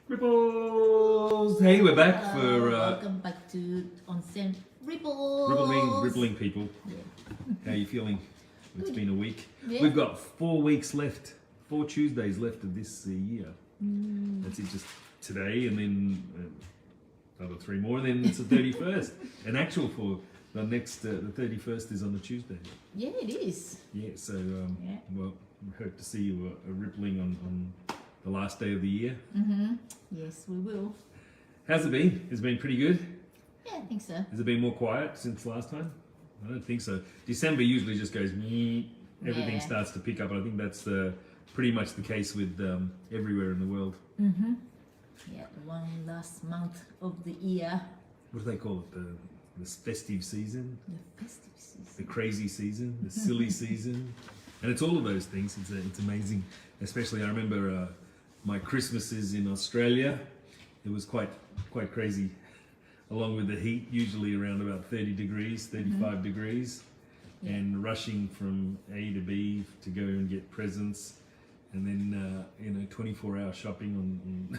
Ripples! Hey, we're back for welcome back to Onsen Ripples. rippling people. Yeah. How are you feeling? It's Good. been a week. Yeah. We've got 4 weeks left, 4 Tuesdays left of this year. That's it, just today, and then another 3 more, and then it's the 31st. An actual for the next, the 31st is on the Tuesday. Yeah, it is. Yeah, so Yeah. well, we hope to see you rippling on the last day of the year. Yes, we will. How's it been? It's been pretty good. Yeah, I think so. Has it been more quiet since last time? I don't think so. December usually just goes, everything Yeah. starts to pick up. And I think that's pretty much the case with everywhere in the world. Yeah, the one last month of the year. What do they call it? The festive season, The festive the season. crazy season, the silly season. And it's all of those things. It's amazing. Especially I remember my Christmases in Australia. It was quite crazy. Along with the heat, usually around about 30 degrees, 35 degrees, Yeah. and rushing from A to B to go and get presents, and then 24-hour shopping on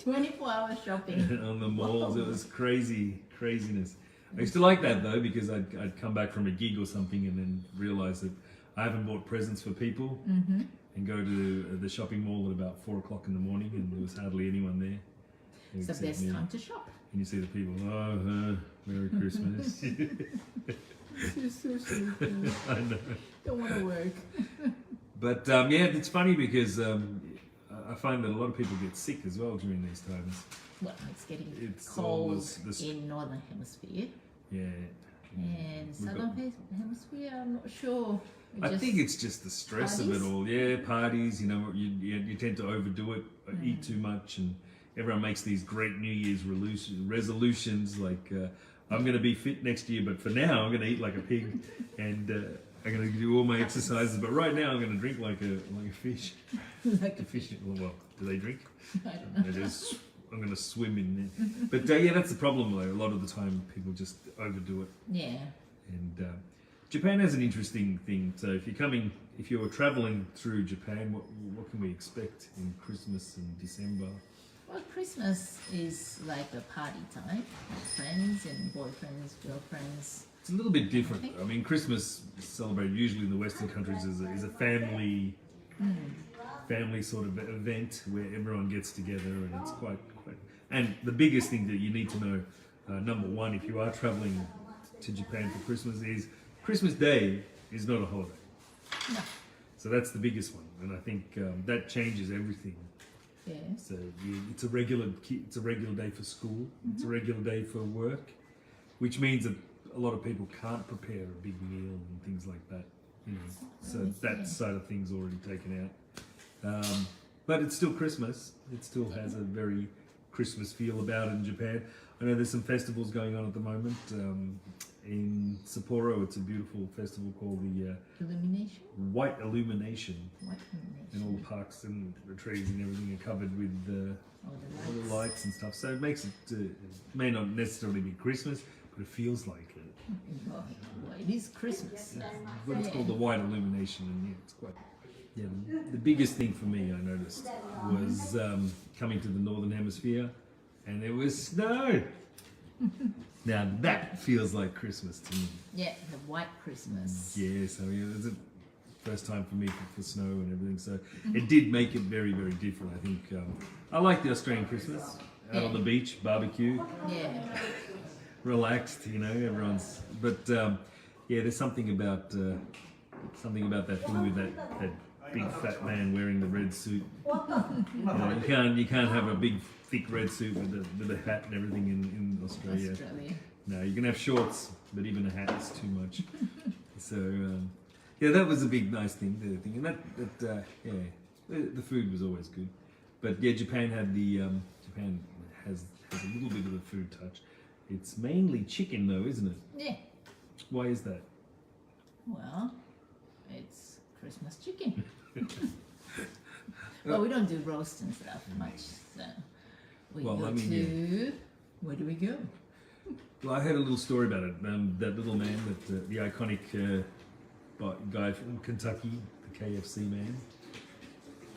24-hour shopping. on the malls. It was craziness. I used to like that though, because I'd come back from a gig or something and then realise that I haven't bought presents for people, and go to the shopping mall at about 4 o'clock in the morning, and there was hardly anyone there. It's the except best me. time to shop. And you see the people, Merry Christmas. I know. Don't want to work. But yeah, it's funny because I find that a lot of people get sick as well during these times. Well, it's getting It's all cold this- in northern hemisphere. Yeah. And We've southern hemisphere, I'm not sure. I think it's just the stress of it Parties? all. Yeah, parties, you tend to overdo it, eat too much, and everyone makes these great New Year's resolutions like, I'm going to be fit next year, but for now I'm going to eat like a pig, and I'm going to do all my exercises, but right now I'm going to drink like a fish. like A fish, well, do they drink? I don't know. They just, I'm going to swim in there. But yeah, that's the problem though. A lot of the time people just overdo it. Yeah. And Japan has an interesting thing. So if you're traveling through Japan, what can we expect in Christmas and December? Well, Christmas is like a party time with friends and boyfriends, girlfriends. It's a little bit different. I mean, Christmas is celebrated usually in the Western countries is a family sort of event where everyone gets together, and it's quite. And the biggest thing that you need to know, number one, if you are traveling to Japan for Christmas, is Christmas Day is not a holiday. No. So that's the biggest one, and I think that changes everything. Yeah. So it's a regular day for school. It's a regular day for work, which means that a lot of people can't prepare a big meal and things like that. So that side of things already taken out. But it's still Christmas. It still has a very Christmas feel about it in Japan. I know there's some festivals going on at the moment. In Sapporo, it's a beautiful festival called the Illumination? White Illumination. What And all illumination? the parks and the trees and everything are covered with All all the lights and stuff. So it makes it, it may not necessarily be Christmas, but it feels like it. Well, it is Christmas. But it's called the White Illumination, and yeah, it's quite. Yeah, the biggest thing for me I noticed was coming to the Northern Hemisphere, and there was snow. Now that feels like Christmas to me. Yeah, the white Christmas. Yes, I mean, it was the first time for me for snow and everything, so it did make it very, very different. I think I like the Australian Christmas, out on the beach, barbecue, Yeah. relaxed, everyone's. But yeah, there's something about that thing with that big fat man wearing the red suit. You can't have a big thick red suit with a hat and everything in Australia. Australia. No, you can have shorts, but even a hat is too much. So yeah, that was a big nice thing. The thing, and the food was always good. But yeah, Japan has a little bit of a food touch. It's mainly chicken though, isn't it? Yeah. Why is that? Well, it's Christmas chicken. Well, we don't do roast and stuff much, so we Well, go I mean, to. Where do we go? Well, I heard a little story about it. That little man, the iconic guy from Kentucky, the KFC man.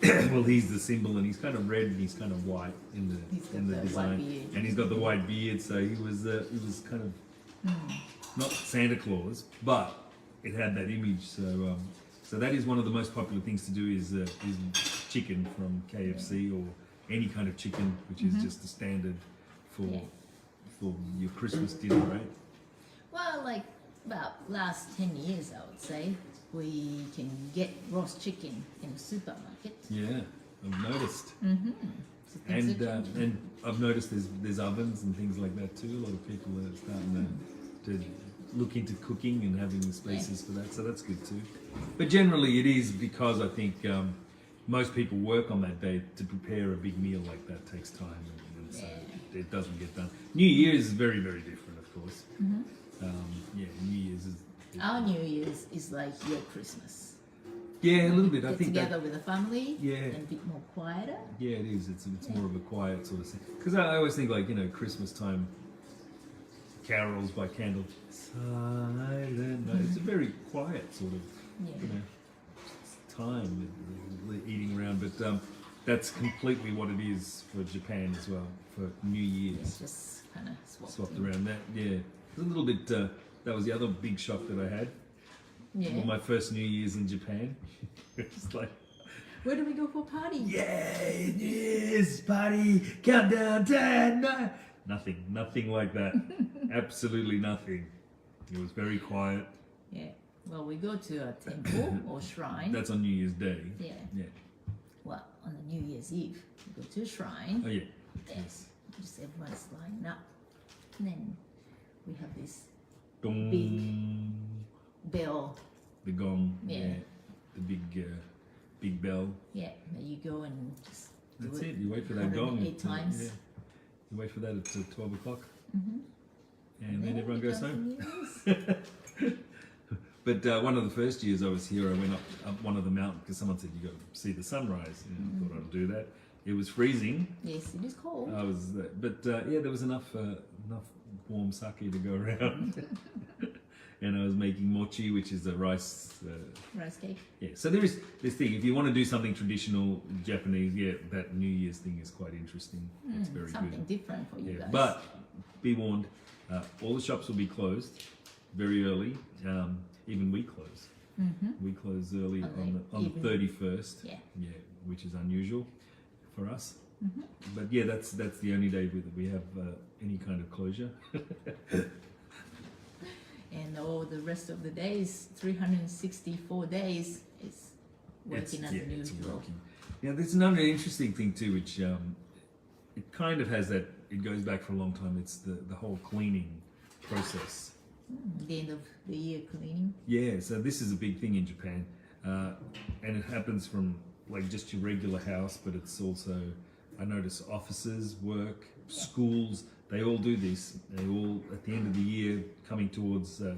well, he's the symbol, and he's kind of red and he's kind of white in the He's got in the the design, white beard. and he's got the white beard. So he was kind of not Santa Claus, but it had that image. So so that is one of the most popular things to do is chicken from KFC or any kind of chicken, which is just the standard for for your Christmas dinner, right? Well, like about last 10 years, I would say, we can get roast chicken in the supermarket. Yeah, I've noticed. So things are changing. And I've noticed there's ovens and things like that too. A lot of people are starting to look into cooking and having the spaces for that, so that's good too. But generally, it is because I think most people work on that day to prepare a big meal like that takes time, and so it doesn't get done. New Year's is very, very different, of course. Yeah, New Year's is. Our New Year's is like your Christmas. Yeah, a little bit. I Get think together with the family. Yeah. And a bit more quieter. Yeah, it is. It's more of a quiet sort of thing. Because I always think, like, Christmas time, carols by candle, silent night. It's a very quiet sort of, time, eating around. But that's completely what it is for Japan as well, for New Year's. It's just kind of Swapped around that, yeah. It's a little bit, that was the other big shock that I had. Yeah. On my first New Year's in Japan. It's like, Where do we go for a party? yay, New Year's party, countdown 10, 9. Nothing like that. Absolutely nothing. It was very quiet. Yeah. Well, we go to a temple or shrine. That's on New Year's Day. Yeah. Yeah. Well, on the New Year's Eve, we go to a shrine. Oh, yeah. There. Yes. Just everyone's lining up. And then we have this Dong. bell. The gong. Yeah. The big bell. Yeah. There you go and just do That's it. You wait for that gong. 108 times. Yeah. You wait for that at 12 o'clock. Mm-hmm. And then everyone we goes go home. to New Year's. But one of the first years I was here, I went up one of the mountains because someone said you got to see the sunrise. I thought I'd do that. It was freezing. Yes, it is cold. I was, yeah, there was enough warm sake to go around. And I was making mochi, which is a rice. Rice cake. Yeah. So there is this thing. If you want to do something traditional Japanese, yeah, that New Year's thing is quite interesting. It's very Something good. different for you Yeah. guys. But be warned, all the shops will be closed very early. Even we close. We close early on the 31st. Yeah. Yeah, which is unusual for us. But yeah, that's the only day that we have any kind of closure. And all the rest of the days, 364 days, is working as usual. Yeah, there's another interesting thing too, which it kind of has that. It goes back for a long time. It's the whole cleaning process. The end of the year cleaning. Yeah, so this is a big thing in Japan, and it happens from like just your regular house, but it's also, I notice, offices, work, schools. They all do this. They all, at the end of the year, coming towards the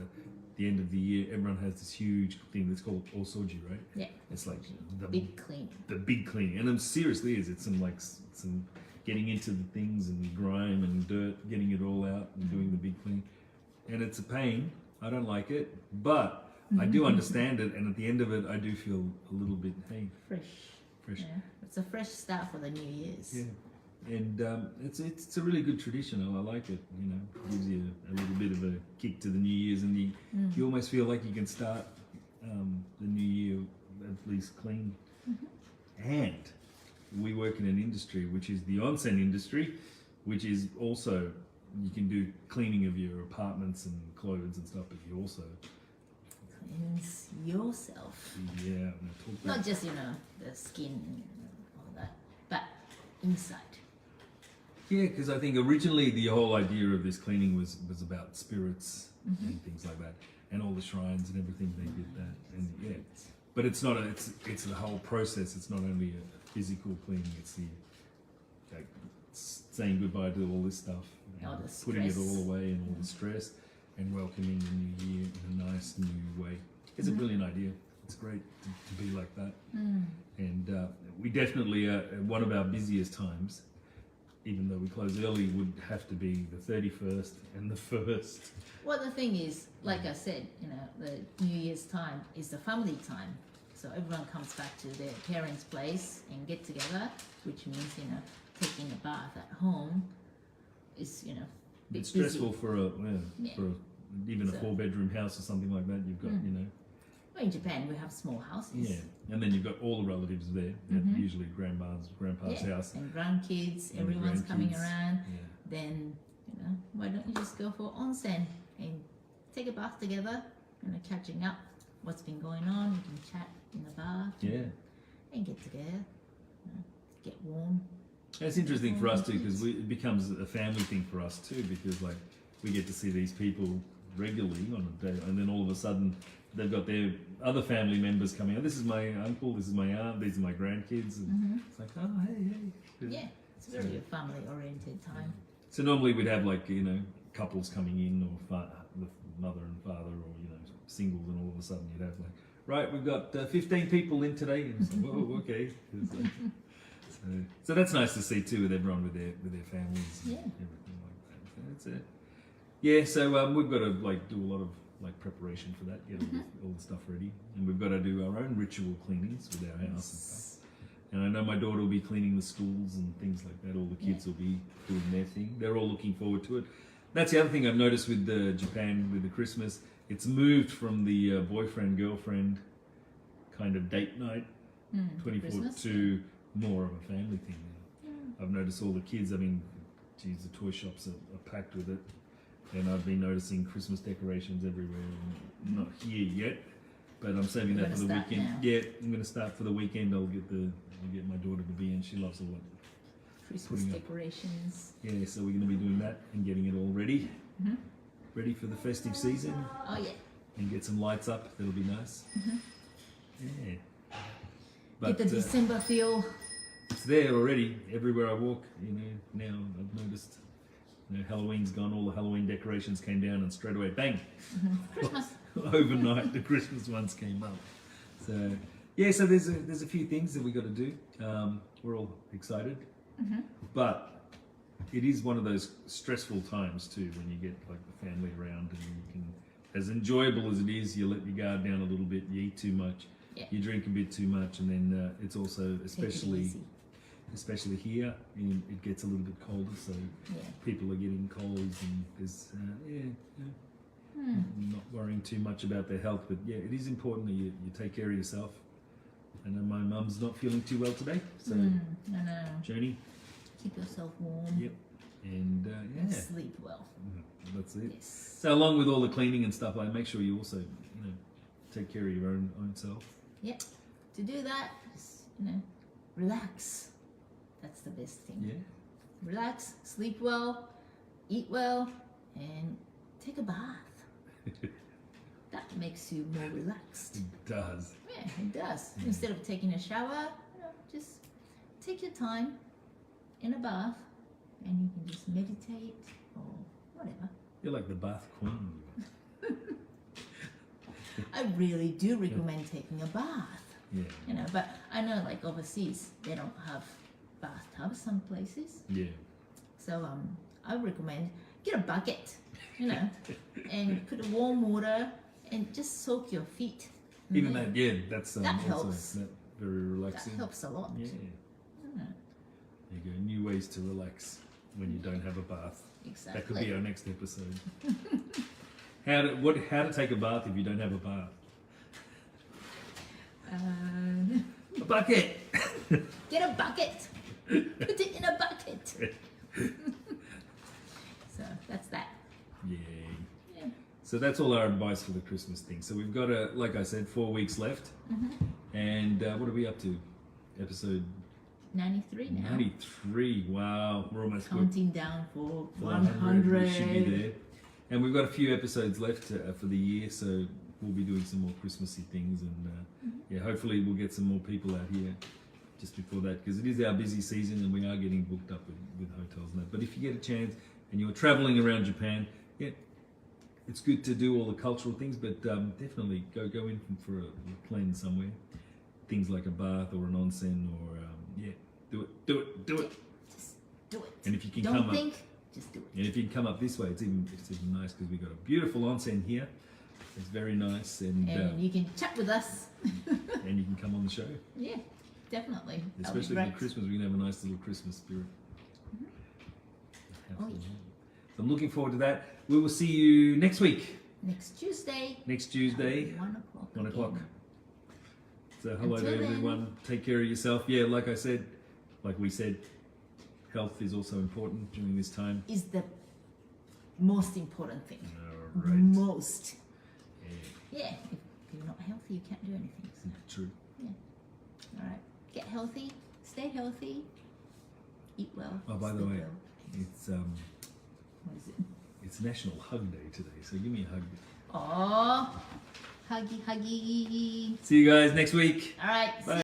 end of the year, everyone has this huge thing that's called osoji, right? Yeah. It's like the Big cleaning. The big cleaning, and it seriously is. It's some getting into the things and grime and dirt, getting it all out and doing the big clean. And it's a pain. I don't like it, but I do understand it. And at the end of it, I do feel a little bit, hey, fresh. Yeah. It's a fresh start for the New Year's. Yeah. And it's a really good tradition. I like it. It gives you a little bit of a kick to the New Year's, and you almost feel like you can start the New Year at least clean. And we work in an industry which is the onsen industry, which is also, you can do cleaning of your apartments and clothes and stuff, but you also Cleanse yourself. I'm gonna talk about Not just, the skin and all that, but inside. Yeah, because I think originally the whole idea of this cleaning was about spirits and things like that, and all the shrines and everything, they did that, and yeah. But it's not it's the whole process. It's not only a physical cleaning. It's the saying goodbye to all this stuff, All the putting it stress. all away and all the stress, and welcoming the new year in a nice new way. It's a brilliant idea. It's great to be like that, and we definitely one of our busiest times. Even though we close early, would have to be the 31st and the 1st. Well, the thing is, like I said, the New Year's time is the family time. So everyone comes back to their parents' place and get together, which means, you know, taking a bath at home is, you know, a bit It's stressful busy. for Yeah. even a So- 4-bedroom house or something like that. You've got, you know, Well, in Japan, we have small houses. yeah, and then you've got all the relatives there. Usually grandpa's house. And grandkids, And everyone's coming grandkids. around. Yeah. Then, you know, why don't you just go for onsen and take a bath together, you know, catching up what's been going on. You can chat in the bath Yeah. and get together, you know, get warm. It's interesting for us too because it becomes a family thing for us too because like we get to see these people regularly on a day and then all of a sudden they've got their other family members coming out. This is my uncle, this is my aunt, these are my grandkids. And it's like, oh, hey. Yeah, it's very a family-oriented time. So normally we'd have like, you know, couples coming in or the mother and father or, you know, singles and all of a sudden you'd have like, right, we've got 15 people in today. And it's like, whoa, okay. It's like, so that's nice to see too with everyone with their families and Yeah. everything like that. So that's it. Yeah, so we've got to like do a lot of like preparation for that, get all the stuff ready, and we've got to do our own ritual cleanings with our house and stuff. And I know my daughter will be cleaning the schools and things like that. All the kids will be doing their thing. They're all looking forward to it. That's the other thing I've noticed with Japan with the Christmas. It's moved from the boyfriend girlfriend kind of date night 24 Christmas, to more of a family thing now. I've noticed all the kids. I mean, geez, the toy shops are packed with it. And I've been noticing Christmas decorations everywhere. Not here yet, but I'm saving that for the Start weekend. now. Yeah, I'm going to start for the weekend. I'll get my daughter to be in. She loves all that. Christmas Putting up- decorations. Yeah, so we're going to be doing that and getting it all ready, ready for the festive season, Oh yeah. and get some lights up. That'll be nice. Yeah. Get the December feel. It's there already. Everywhere I walk, you know, now I've noticed. You know, Halloween's gone. All the Halloween decorations came down, and straight away, bang! Christmas. Overnight, the Christmas ones came up. So yeah, so there's a few things that we got to do. We're all excited, but it is one of those stressful times too when you get like the family around and you can, as enjoyable as it is, you let your guard down a little bit. You eat too much, you drink a bit too much, and then it's also especially here, it gets a little bit colder, so people are getting colds, and there's not worrying too much about their health, but yeah, it is important that you take care of yourself. I know my mum's not feeling too well today, so I know. journey, Keep yourself warm. yep, and And sleep well. that's it. Yes. So along with all the cleaning and stuff, make sure you also, you know, take care of your own self. Yep. To do that, just, you know, relax. That's the best thing. Yeah. Relax, sleep well, eat well, and take a bath. That makes you more relaxed. It does. Yeah, it does. Instead of taking a shower, you know, just take your time in a bath, and you can just meditate or whatever. You're like the bath queen. I really do recommend taking a bath. Yeah. You know, but I know like overseas they don't have bathtubs some places. Yeah. So I would recommend get a bucket, you know, and put warm water and just soak your feet. Even that, yeah, that's That also helps. very That relaxing. helps a lot. Yeah. Mm, There you go. New ways to relax when you don't have a bath. exactly. That could be our next episode. how to take a bath if you don't have a bath? A bucket. Get a bucket. Put it in a bucket. So that's that. Yay. Yeah. So that's all our advice for the Christmas thing. So we've got like I said, 4 weeks left. And what are we up to? Episode 93 now. 93. Wow, we're almost Counting down for 100. We should be 100. there. And we've got a few episodes left for the year, so we'll be doing some more Christmassy things, and yeah, hopefully we'll get some more people out here just before that, because it is our busy season and we are getting booked up with hotels and that. But if you get a chance and you're traveling around Japan, yeah, it's good to do all the cultural things, but definitely go in for a cleanse somewhere. Things like a bath or an onsen, or yeah, do it. Just do it. And if you can Don't come think, up, just do it. and if you can come up this way, it's even nice because we've got a beautiful onsen here It's very nice, and you can chat with us. and you can come on the show. Yeah, definitely. That'll be Especially great. for Christmas, we can have a nice little Christmas spirit. Oh, yeah. So I'm looking forward to that. We will see you next week. Next Tuesday. Next Tuesday, 1 o'clock. 1 o'clock. again. So hello Until to then. everyone. Take care of yourself. Yeah, like I said, like we said, health is also important during this time. Is the most important thing. All right. Most. Yeah, Yeah. If you're not healthy, you can't do anything. So. true. All right. Get healthy. Stay healthy. Eat well. Oh, by the sleep way, well. it's What is it? it's National Hug Day today. So give me a hug. Oh, huggy, huggy. See you guys next week. All right. Bye.